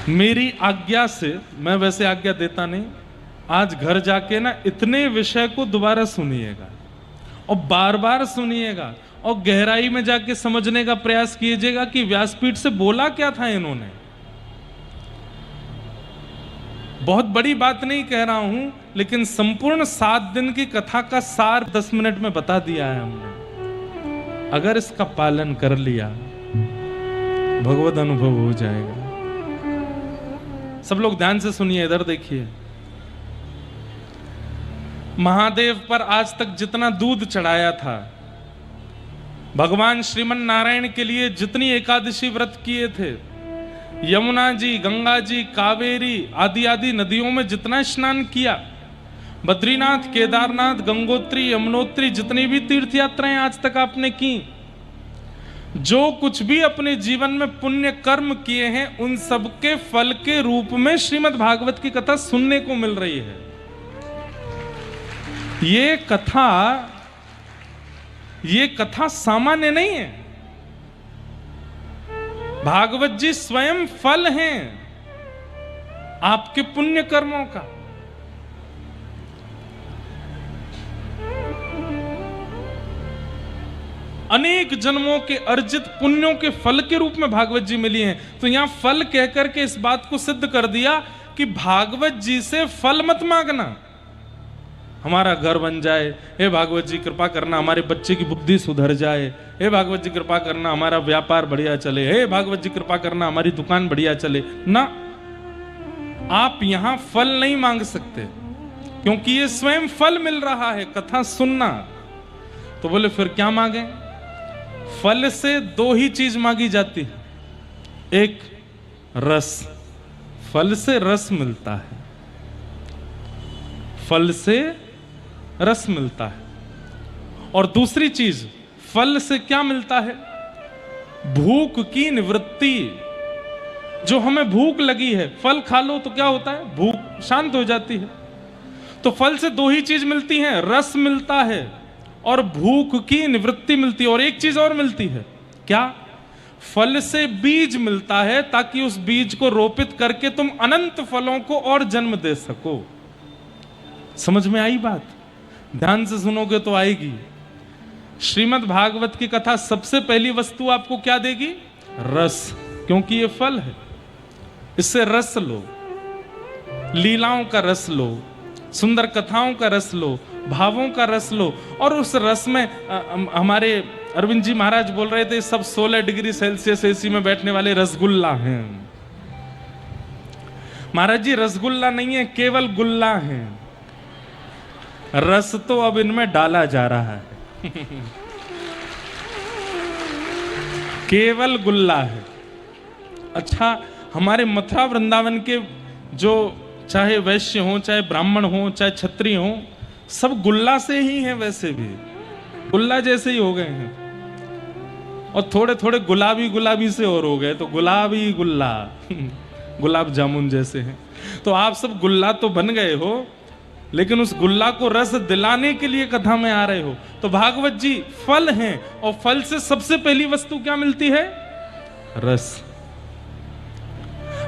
मेरी आज्ञा से, मैं वैसे आज्ञा देता नहीं, आज घर जाके ना इतने विषय को दोबारा सुनिएगा और बार बार सुनिएगा और गहराई में जाके समझने का प्रयास कीजिएगा कि व्यासपीठ से बोला क्या था इन्होंने। बहुत बड़ी बात नहीं कह रहा हूं, लेकिन संपूर्ण 7 दिन की कथा का सार 10 मिनट में बता दिया है हमने। अगर इसका पालन कर लिया भगवत अनुभव हो जाएगा। सब लोग ध्यान से सुनिए, इधर देखिए। महादेव पर आज तक जितना दूध चढ़ाया था, भगवान श्रीमन नारायण के लिए जितनी एकादशी व्रत किए थे, यमुना जी, गंगा जी, कावेरी आदि आदि नदियों में जितना स्नान किया, बद्रीनाथ, केदारनाथ, गंगोत्री, यमुनोत्री, जितनी भी तीर्थ यात्राएं आज तक आपने की, जो कुछ भी अपने जीवन में पुण्य कर्म किए हैं, उन सब के फल के रूप में श्रीमद् भागवत की कथा सुनने को मिल रही है। ये कथा सामान्य नहीं है। भागवत जी स्वयं फल हैं आपके पुण्य कर्मों का। अनेक जन्मों के अर्जित पुण्यों के फल के रूप में भागवत जी मिली हैं। तो यहां फल कहकर के इस बात को सिद्ध कर दिया कि भागवत जी से फल मत मांगना। हमारा घर बन जाए, हे भागवत जी कृपा करना हमारे बच्चे की बुद्धि सुधर जाए, हे भागवत जी कृपा करना हमारा व्यापार बढ़िया चले, हे भागवत जी कृपा करना हमारी दुकान बढ़िया चले। ना, आप यहां फल नहीं मांग सकते, क्योंकि ये स्वयं फल मिल रहा है कथा सुनना। तो बोले फिर क्या मांगे? फल से 2 ही चीज मांगी जाती है। एक रस, फल से रस मिलता है, फल से रस मिलता है। और दूसरी चीज, फल से क्या मिलता है? भूख की निवृत्ति। जो हमें भूख लगी है, फल खा लो तो क्या होता है? भूख शांत हो जाती है। तो फल से 2 ही चीज मिलती हैं, रस मिलता है और भूख की निवृत्ति मिलती है। और एक चीज और मिलती है, क्या? फल से बीज मिलता है, ताकि उस बीज को रोपित करके तुम अनंत फलों को और जन्म दे सको। समझ में आई बात? ध्यान से सुनोगे तो आएगी। श्रीमद् भागवत की कथा सबसे पहली वस्तु आपको क्या देगी? रस, क्योंकि ये फल है। इससे रस लो, लीलाओं का रस लो, सुंदर कथाओं का रस लो, भावों का रस लो। और उस रस में हमारे अरविंद जी महाराज बोल रहे थे, सब 16 डिग्री सेल्सियस एसी में बैठने वाले रसगुल्ला हैं। महाराज जी रसगुल्ला नहीं है, केवल गुल्ला है। रस तो अब इनमें डाला जा रहा है। केवल गुल्ला है। अच्छा, हमारे मथुरा वृंदावन के जो चाहे वैश्य हो, चाहे ब्राह्मण हो, चाहे क्षत्रिय हो, सब गुल्ला से ही हैं। वैसे भी गुल्ला जैसे ही हो गए हैं। और थोड़े थोड़े गुलाबी गुलाबी से और हो गए, तो गुलाबी गुल्ला गुलाब जामुन जैसे हैं। तो आप सब गुल्ला तो बन गए हो, लेकिन उस गुल्ला को रस दिलाने के लिए कथा में आ रहे हो। तो भागवत जी फल हैं, और फल से सबसे पहली वस्तु क्या मिलती है? रस।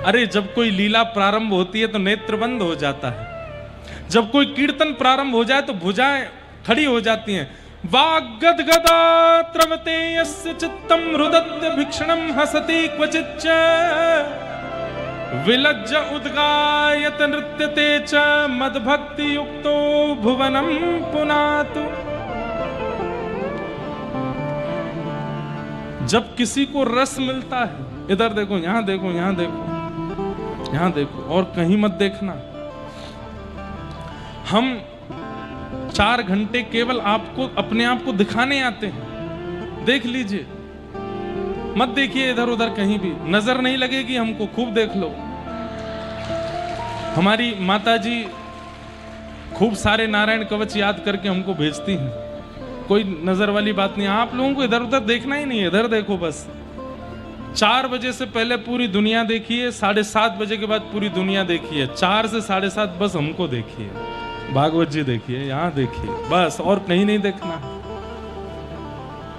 अरे जब कोई लीला प्रारंभ होती है तो नेत्र बंद हो जाता है। जब कोई कीर्तन प्रारंभ हो जाए तो भुजाएं खड़ी हो जाती हैं। वाग्गदगदा त्रवते यस्य चित्तम रुदत्य भिक्षणम हसति क्वचिच्च विलज्ज उद्गायत नृत्यते च मद्भक्ति युक्तो भुवनम पुनातु। जब किसी को रस मिलता है, इधर देखो, यहां देखो, यहां देखो, यहां देखो, और कहीं मत देखना। हम 4 घंटे केवल आपको अपने आप को दिखाने आते हैं। देख लीजिए, मत देखिए इधर उधर कहीं भी, नजर नहीं लगेगी हमको, खूब देख लो। हमारी माता जी खूब सारे नारायण कवच याद करके हमको भेजती हैं। कोई नजर वाली बात नहीं। आप लोगों को इधर उधर देखना ही नहीं है, इधर देखो बस। 4 बजे से पहले पूरी दुनिया देखिए, 7:30 बजे के बाद पूरी दुनिया देखिए, 4 से 7:30 बस हमको देखिए, भागवत जी देखिए, यहां देखिए, बस और कहीं नहीं देखना।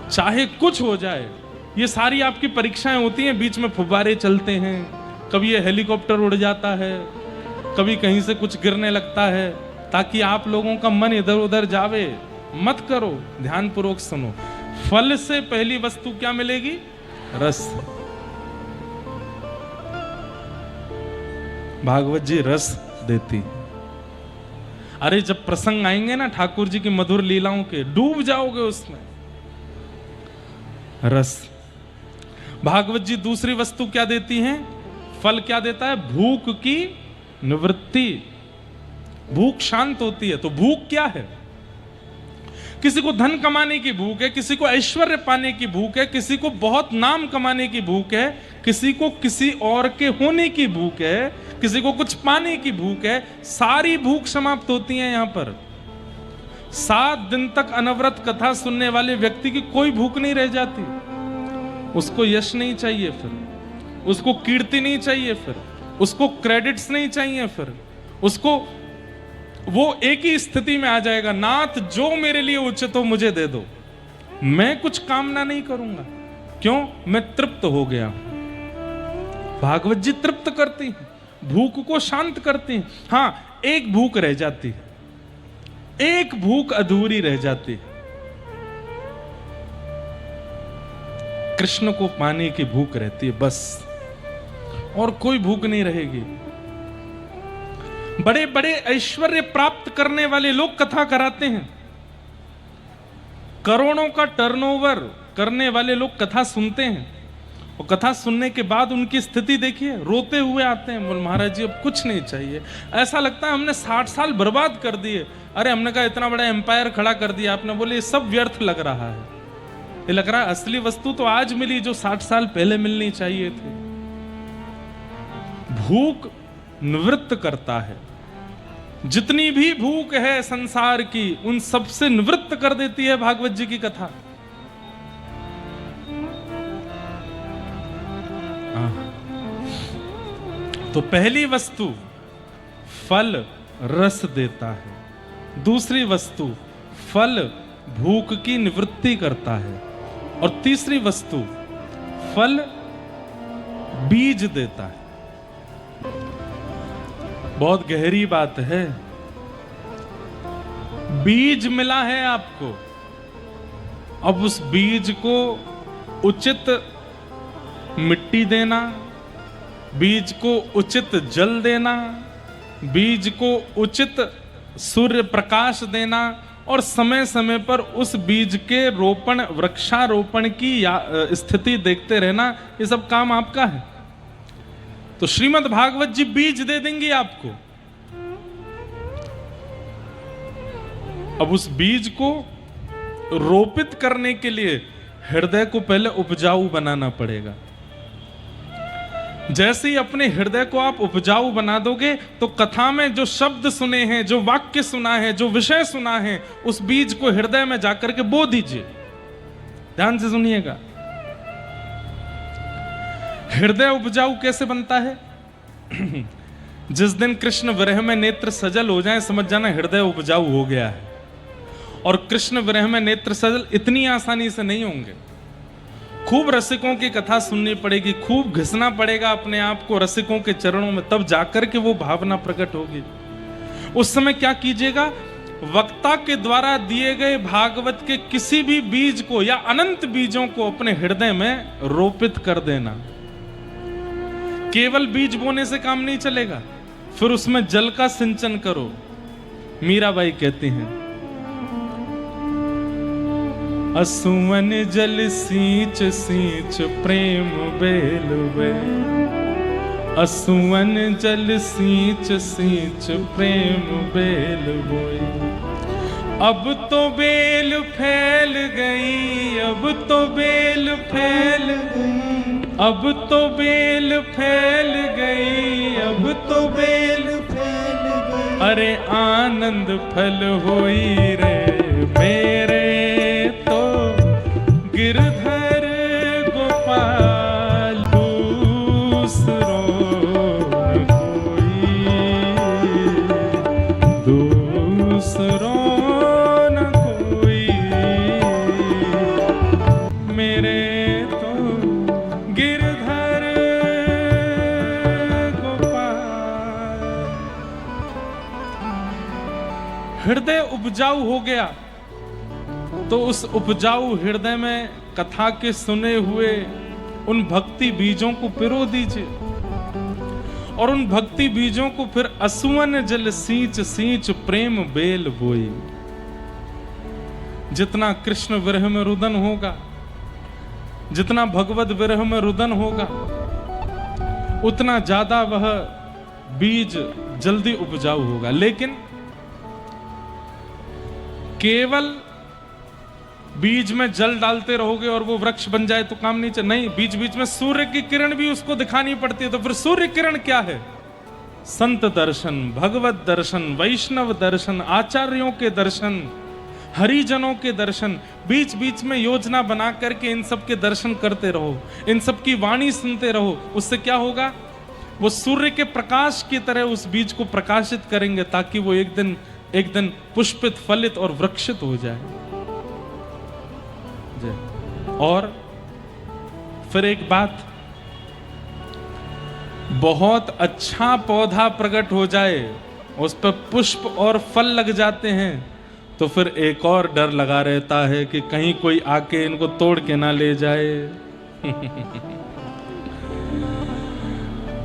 चाहे कुछ हो जाए, ये सारी आपकी परीक्षाएं होती हैं, बीच में फुब्बारे चलते हैं, कभी ये हेलीकॉप्टर उड़ जाता है, कभी कहीं से कुछ गिरने लगता है, ताकि आप लोगों का मन इधर उधर जावे। मत करो, ध्यानपूर्वक सुनो। फल से पहली वस्तु क्या मिलेगी? रस। भागवत जी रस देती। अरे जब प्रसंग आएंगे ना ठाकुर जी की मधुर लीलाओं के, डूब जाओगे उसमें। रस। भागवत जी दूसरी वस्तु क्या देती हैं? फल क्या देता है? भूख की निवृत्ति। भूख शांत होती है। तो भूख क्या है? किसी को धन कमाने की भूख है, किसी को ऐश्वर्य पाने की भूख है, किसी को बहुत नाम कमाने की भूख है, किसी को किसी और के होने की भूख है, किसी को कुछ पाने की भूख है। सारी भूख समाप्त होती है यहां पर। 7 दिन तक अनवरत कथा सुनने वाले व्यक्ति की कोई भूख नहीं रह जाती। उसको यश नहीं चाहिए, फिर उसको कीर्ति नहीं चाहिए, फिर उसको क्रेडिट्स नहीं चाहिए, फिर उसको वो एक ही स्थिति में आ जाएगा, नाथ जो मेरे लिए उचित हो मुझे दे दो, मैं कुछ कामना नहीं करूंगा। क्यों? मैं तृप्त हो गया। भागवत जी तृप्त करती हैं, भूख को शांत करती हैं। हां, एक भूख रह जाती है, एक भूख अधूरी रह जाती है। कृष्ण को पाने की भूख रहती है, बस, और कोई भूख नहीं रहेगी। बड़े बड़े ऐश्वर्य प्राप्त करने वाले लोग कथा कराते हैं, करोड़ों का टर्नओवर करने वाले लोग कथा सुनते हैं, और कथा सुनने के बाद उनकी स्थिति देखिए, रोते हुए आते हैं, बोल महाराज जी अब कुछ नहीं चाहिए। ऐसा लगता है हमने 60 साल बर्बाद कर दिए। अरे हमने कहा इतना बड़ा एम्पायर खड़ा कर दिया आपने, बोले ये सब व्यर्थ लग रहा है। ये लग रहा है असली वस्तु तो आज मिली जो 60 साल पहले मिलनी चाहिए थी। भूख निवृत्त करता है। जितनी भी भूख है संसार की, उन सबसे निवृत्त कर देती है भागवत जी की कथा। तो पहली वस्तु फल रस देता है। दूसरी वस्तु फल भूख की निवृत्ति करता है। और तीसरी वस्तु फल बीज देता है। बहुत गहरी बात है। बीज मिला है आपको, अब उस बीज को उचित मिट्टी देना, बीज को उचित जल देना, बीज को उचित सूर्य प्रकाश देना, और समय समय पर उस बीज के रोपण, वृक्षारोपण की स्थिति देखते रहना, ये सब काम आपका है। तो श्रीमद् भागवत जी बीज दे देंगी आपको। अब उस बीज को रोपित करने के लिए हृदय को पहले उपजाऊ बनाना पड़ेगा। जैसे ही अपने हृदय को आप उपजाऊ बना दोगे, तो कथा में जो शब्द सुने हैं, जो वाक्य सुना है, जो विषय सुना है, उस बीज को हृदय में जाकर के बो दीजिए। ध्यान से सुनिएगा। हृदय उपजाऊ कैसे बनता है? जिस दिन कृष्ण विरह में नेत्र सजल हो जाए, समझ जाना हृदय उपजाऊ हो गया है। और कृष्ण विरह में नेत्र सजल इतनी आसानी से नहीं होंगे। खूब रसिकों की कथा सुननी पड़ेगी, खूब घिसना पड़ेगा अपने आप को रसिकों के चरणों में, तब जाकर के वो भावना प्रकट होगी। उस समय क्या कीजिएगा? वक्ता के द्वारा दिए गए भागवत के किसी भी बीज को या अनंत बीजों को अपने हृदय में रोपित कर देना। केवल बीज बोने से काम नहीं चलेगा, फिर उसमें जल का सिंचन करो। मीराबाई कहती हैं, असुवन जल सींच सींच प्रेम बेलवे, असुवन जल सींच सींच प्रेम बेल बोई। अब तो बेल फैल गई, अब तो बेल फैल गई, अब तो बेल फैल गई, अब तो बेल फैल गई। अरे आनंद फल होई रे मेरे तो गिरधर गोपाल, दूसरो न कोई, दूसरो न कोई, मेरे तो गिरधर हृदय उपजाऊ हो गया तो उस उपजाऊ हृदय में कथा के सुने हुए उन भक्ति बीजों को पिरो दीजिए और उन भक्ति बीजों को फिर असुवन जल सींच सींच प्रेम बेल बोई। जितना कृष्ण विरह में रुदन होगा, जितना भगवत विरह में रुदन होगा, उतना ज्यादा वह बीज जल्दी उपजाऊ होगा। लेकिन केवल बीज में जल डालते रहोगे और वो वृक्ष बन जाए तो काम नहीं चल, नहीं, बीच बीच में सूर्य की किरण भी उसको दिखानी पड़ती है। तो फिर सूर्य किरण क्या है? संत दर्शन, भगवत दर्शन, वैष्णव दर्शन, आचार्यों के दर्शन, हरिजनों के दर्शन। बीच बीच में योजना बना करके इन सब के दर्शन करते रहो, इन सब की वाणी सुनते रहो। उससे क्या होगा? वो सूर्य के प्रकाश की तरह उस बीज को प्रकाशित करेंगे ताकि वो एक दिन पुष्पित, फलित और वृक्षित हो जाए। और फिर एक बात, बहुत अच्छा पौधा प्रकट हो जाए, उस पर पुष्प और फल लग जाते हैं, तो फिर एक और डर लगा रहता है कि कहीं कोई आके इनको तोड़ के ना ले जाए।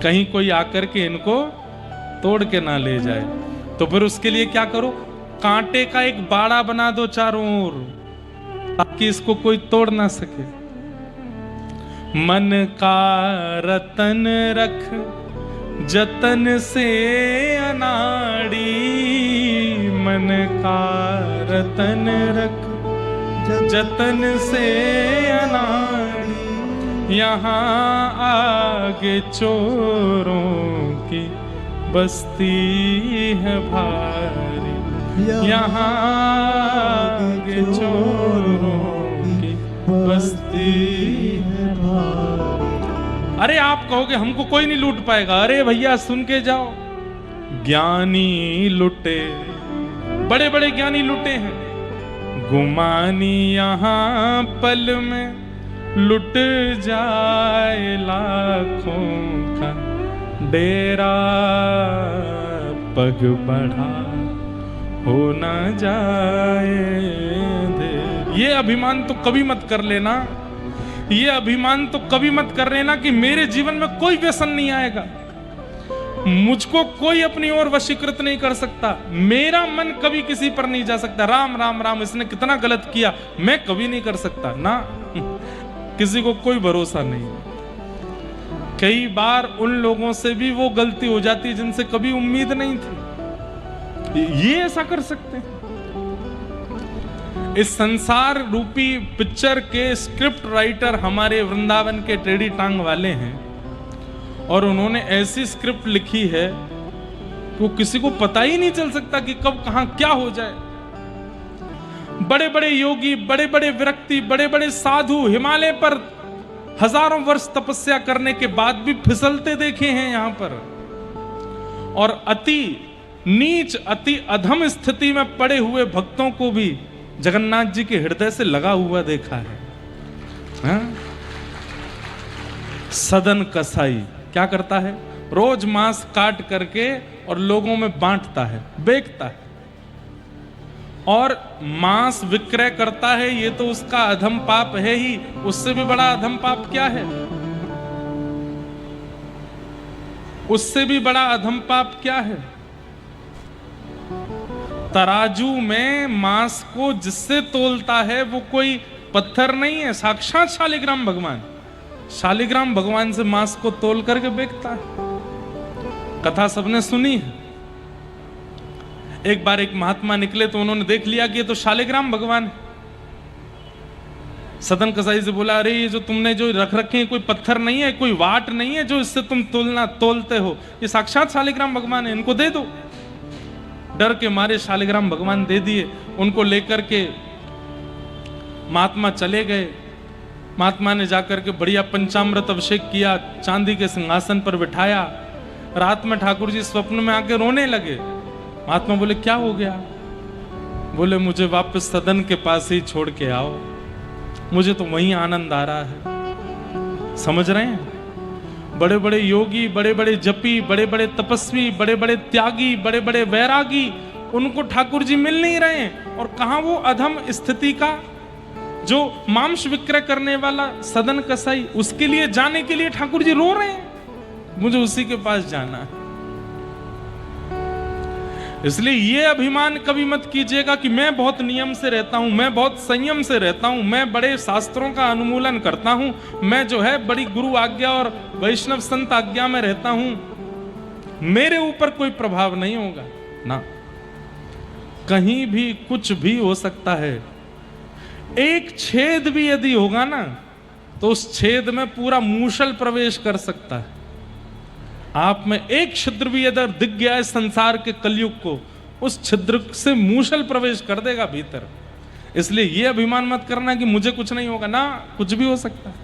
कहीं कोई आकर के इनको तोड़ के ना ले जाए। तो फिर उसके लिए क्या करो? कांटे का एक बाड़ा बना दो चारों ओर, ताकि इसको कोई तोड़ ना सके। मन का रतन रख जतन से अनाड़ी, मन का रतन रख जतन से अनाड़ी, यहाँ आगे चोरों की बस्ती है भारी, यहाँ आगे चोरों की बस्ती है भारी। अरे आप कहोगे हमको कोई नहीं लूट पाएगा। अरे भैया सुन के जाओ, ज्ञानी लुटे, बड़े बड़े ज्ञानी लुटे हैं। गुमानी यहाँ पल में लुट जाए लाखों का डेरा, पग बढ़ा हो ना जाए दे। ये अभिमान तो कभी मत कर लेना, ये अभिमान तो कभी मत कर लेना कि मेरे जीवन में कोई व्यसन नहीं आएगा, मुझको कोई अपनी ओर वशीकृत नहीं कर सकता, मेरा मन कभी किसी पर नहीं जा सकता। राम राम राम, इसने कितना गलत किया, मैं कभी नहीं कर सकता ना। किसी को कोई भरोसा नहीं। कई बार उन लोगों से भी वो गलती हो जाती है जिनसे कभी उम्मीद नहीं थी। ये ऐसा कर सकते हैं। इस संसार रूपी पिक्चर के स्क्रिप्ट राइटर हमारे वृंदावन के टेढ़ी टांग वाले हैं, और उन्होंने ऐसी स्क्रिप्ट लिखी है कि वो किसी को पता ही नहीं चल सकता कि कब कहां क्या हो जाए। बड़े बड़े योगी, बड़े बड़े विरक्ति, बड़े बड़े साधु हिमालय पर हजारों वर्ष तपस्या करने के बाद भी फिसलते देखे हैं यहां पर, और अति नीच, अति अधम स्थिति में पड़े हुए भक्तों को भी जगन्नाथ जी के हृदय से लगा हुआ देखा है। हाँ? सदन कसाई क्या करता है? रोज मांस काट करके और लोगों में बांटता है, बेचता है, और मांस विक्रय करता है। ये तो उसका अधम पाप है ही। उससे भी बड़ा अधम पाप क्या है? उससे भी बड़ा अधम पाप क्या है? तराजू में मांस को जिससे तोलता है वो कोई पत्थर नहीं है, साक्षात शालिग्राम भगवान। शालिग्राम भगवान से मांस को तोल करके बेचता है। कथा सबने सुनी है। एक बार एक महात्मा निकले तो उन्होंने देख लिया कि ये तो शालिग्राम भगवान है। सदन कसाई से बोला, अरे ये जो तुमने जो रख रखे हैं कोई पत्थर नहीं है, कोई वाट नहीं है जो इससे तुम तोलते हो, ये साक्षात शालिग्राम भगवान है, इनको दे दो। डर के मारे शालिग्राम भगवान दे दिए। उनको लेकर के महात्मा चले गए। महात्मा ने जाकर के बढ़िया पंचामृत अभिषेक किया, चांदी के सिंहासन पर बिठाया। रात में ठाकुर जी स्वप्न में आके रोने लगे। महात्मा बोले, क्या हो गया? बोले, मुझे वापस सदन के पास ही छोड़ के आओ, मुझे तो वहीं आनंद आ रहा है। समझ रहे हैं? बड़े बड़े योगी, बड़े बड़े जपी, बड़े बड़े तपस्वी, बड़े बड़े त्यागी, बड़े बड़े वैरागी उनको ठाकुर जी मिल नहीं रहे हैं। और कहां वो अधम स्थिति का जो मांस विक्रय करने वाला सदन कसाई, उसके लिए जाने के लिए ठाकुर जी रो रहे हैं, मुझे उसी के पास जाना है। इसलिए ये अभिमान कभी मत कीजिएगा कि मैं बहुत नियम से रहता हूं, मैं बहुत संयम से रहता हूं, मैं बड़े शास्त्रों का अनुमूलन करता हूं, मैं जो है बड़ी गुरु आज्ञा और वैष्णव संत आज्ञा में रहता हूं, मेरे ऊपर कोई प्रभाव नहीं होगा ना। कहीं भी कुछ भी हो सकता है। एक छेद भी यदि होगा ना तो उस छेद में पूरा मूषल प्रवेश कर सकता है। आप में एक छिद्र भी यदि दिख गया है संसार के कलयुग को, उस छिद्र से मूषल प्रवेश कर देगा भीतर। इसलिए यह अभिमान मत करना कि मुझे कुछ नहीं होगा ना, कुछ भी हो सकता है।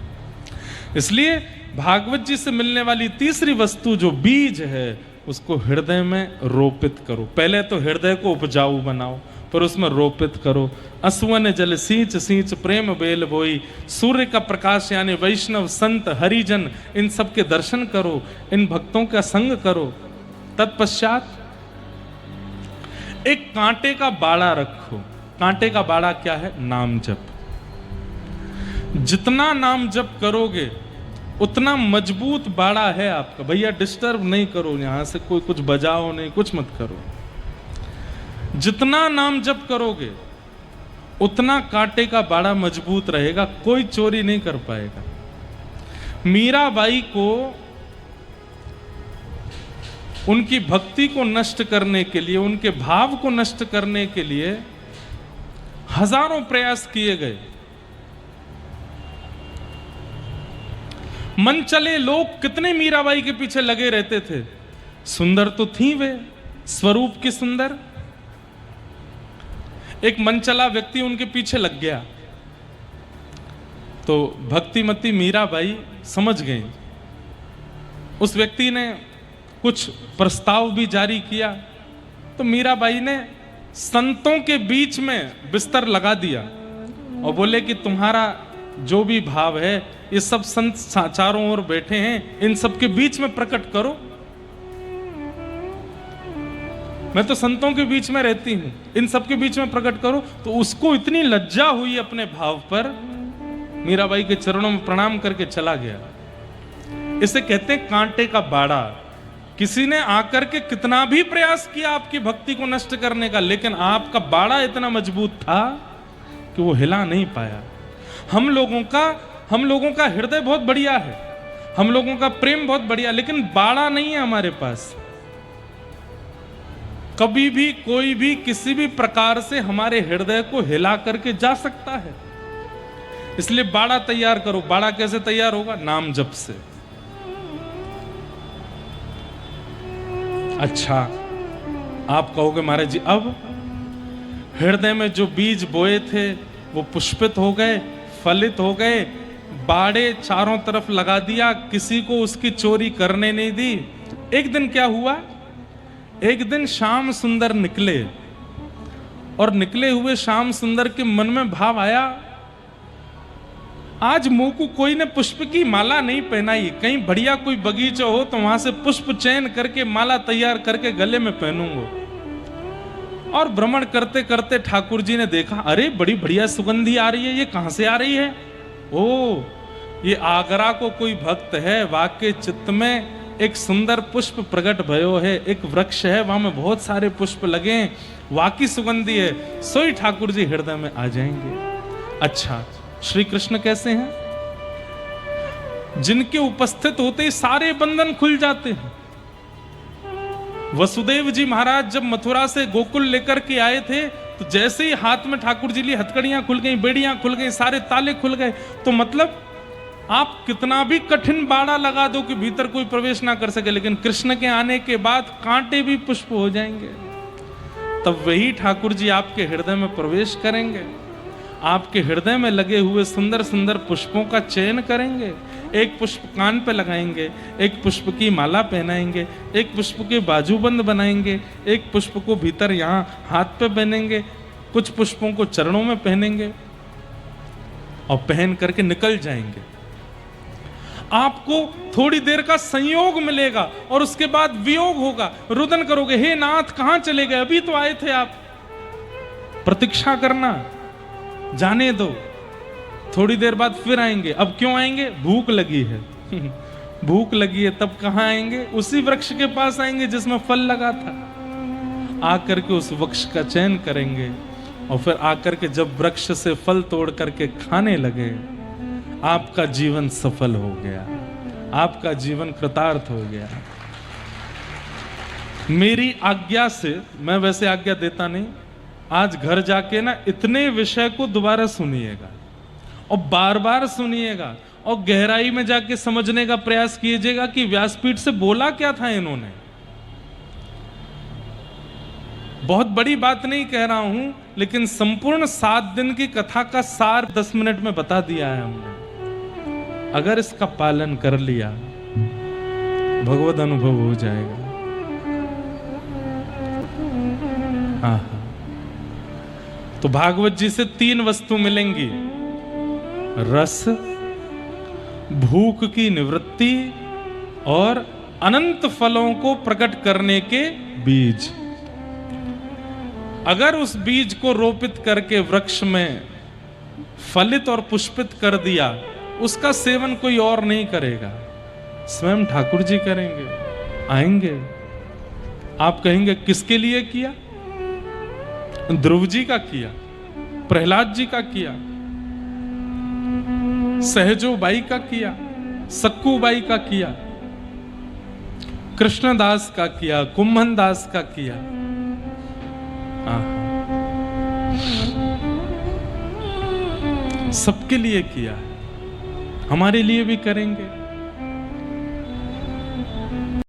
इसलिए भागवत जी से मिलने वाली तीसरी वस्तु जो बीज है, उसको हृदय में रोपित करो। पहले तो हृदय को उपजाऊ बनाओ, पर उसमें रोपित करो। असुवन जल सींच सींच प्रेम बेल बोई, सूर्य का प्रकाश यानी वैष्णव संत हरिजन, इन सब के दर्शन करो, इन भक्तों का संग करो। तत्पश्चात एक कांटे का बाड़ा रखो। कांटे का बाड़ा क्या है? नाम जप। जितना नाम जप करोगे उतना मजबूत बाड़ा है आपका। भैया डिस्टर्ब नहीं करो, यहां से कोई कुछ बजाओ नहीं, कुछ मत करो। जितना नाम जप करोगे उतना कांटे का बाड़ा मजबूत रहेगा, कोई चोरी नहीं कर पाएगा। मीराबाई को उनकी भक्ति को नष्ट करने के लिए, उनके भाव को नष्ट करने के लिए हजारों प्रयास किए गए। मन चले लोग कितने मीराबाई के पीछे लगे रहते थे। सुंदर तो थी वे, स्वरूप की सुंदर। एक मनचला व्यक्ति उनके पीछे लग गया तो भक्तिमती मीराबाई समझ गई। उस व्यक्ति ने कुछ प्रस्ताव भी जारी किया तो मीराबाई ने संतों के बीच में बिस्तर लगा दिया और बोले कि तुम्हारा जो भी भाव है, ये सब संत चारों ओर बैठे हैं, इन सब के बीच में प्रकट करो। मैं तो संतों के बीच में रहती हूं, इन सब के बीच में प्रकट करो। तो उसको इतनी लज्जा हुई अपने भाव पर, मीराबाई के चरणों में प्रणाम करके चला गया। इसे कहते हैं कांटे का बाड़ा। किसी ने आकर के कितना भी प्रयास किया आपकी भक्ति को नष्ट करने का, लेकिन आपका बाड़ा इतना मजबूत था कि वो हिला नहीं पाया। हम लोगों का हृदय बहुत बढ़िया है, हम लोगों का प्रेम बहुत बढ़िया, लेकिन बाड़ा नहीं है हमारे पास। कभी भी कोई भी किसी भी प्रकार से हमारे हृदय को हिला करके जा सकता है। इसलिए बाड़ा तैयार करो। बाड़ा कैसे तैयार होगा? नाम जप से। अच्छा, आप कहोगे महाराज जी अब हृदय में जो बीज बोए थे वो पुष्पित हो गए, फलित हो गए, बाड़े चारों तरफ लगा दिया, किसी को उसकी चोरी करने नहीं दी। एक दिन क्या हुआ? एक दिन श्याम सुंदर निकले और निकले हुए श्याम सुंदर के मन में भाव आया, आज मुंह को कोई ने पुष्प की माला नहीं पहनाई, कहीं बढ़िया कोई बगीचा हो तो वहां से पुष्प चयन करके माला तैयार करके गले में पहनूंगा। और भ्रमण करते करते ठाकुर जी ने देखा, अरे बड़ी बढ़िया सुगंधी आ रही है, ये कहां से आ रही है? ओ, ये आगरा को कोई भक्त है, वाके चित्त में एक सुंदर पुष्प प्रकट भयो है, एक वृक्ष है, वहां में बहुत सारे पुष्प लगे, वाकी सुगंधी है, सोई ठाकुर जी हृदय में आ जाएंगे। अच्छा, श्री कृष्ण कैसे हैं? जिनके उपस्थित होते ही सारे बंधन खुल जाते हैं। वसुदेव जी महाराज जब मथुरा से गोकुल लेकर के आए थे तो जैसे ही हाथ में ठाकुर जी लिए हथकड़ियां खुल गई, बेड़ियां खुल गई, सारे ताले खुल गए। तो मतलब आप कितना भी कठिन बाड़ा लगा दो कि भीतर कोई प्रवेश ना कर सके, लेकिन कृष्ण के आने के बाद कांटे भी पुष्प हो जाएंगे। तब वही ठाकुर जी आपके हृदय में प्रवेश करेंगे, आपके हृदय में लगे हुए सुंदर सुंदर पुष्पों का चयन करेंगे। एक पुष्प कान पे लगाएंगे, एक पुष्प की माला पहनाएंगे, एक पुष्प के बाजूबंद बनाएंगे, एक पुष्प को भीतर यहाँ हाथ पे पहनेंगे, कुछ पुष्पों को चरणों में पहनेंगे और पहन करके निकल जाएंगे। आपको थोड़ी देर का संयोग मिलेगा और उसके बाद वियोग होगा, रुदन करोगे, हे नाथ कहां चले गए, अभी तो आए थे आप। प्रतीक्षा करना, जाने दो, थोड़ी देर बाद फिर आएंगे। अब क्यों आएंगे? भूख लगी है भूख लगी है, तब कहां आएंगे? उसी वृक्ष के पास आएंगे जिसमें फल लगा था। आकर के उस वृक्ष का चयन करेंगे और फिर आकर के जब वृक्ष से फल तोड़ करके खाने लगे, आपका जीवन सफल हो गया, आपका जीवन कृतार्थ हो गया। मेरी आज्ञा से, मैं वैसे आज्ञा देता नहीं, आज घर जाके ना इतने विषय को दोबारा सुनिएगा और बार बार सुनिएगा और गहराई में जाके समझने का प्रयास कीजिएगा कि व्यासपीठ से बोला क्या था इन्होंने। बहुत बड़ी बात नहीं कह रहा हूं, लेकिन संपूर्ण 7 दिन की कथा का सार 10 मिनट में बता दिया है हमने। अगर इसका पालन कर लिया, भगवत अनुभव हो जाएगा। तो भागवत जी से 3 वस्तु मिलेंगी: रस, भूख की निवृत्ति और अनंत फलों को प्रकट करने के बीज। अगर उस बीज को रोपित करके वृक्ष में फलित और पुष्पित कर दिया, उसका सेवन कोई और नहीं करेगा, स्वयं ठाकुर जी करेंगे, आएंगे। आप कहेंगे किसके लिए किया? ध्रुव जी का किया, प्रहलाद जी का किया, सहजो बाई का किया, सक्कू बाई का किया, कृष्णदास का किया, कुम्भन दास का किया। सबके लिए किया है, हमारे लिए भी करेंगे।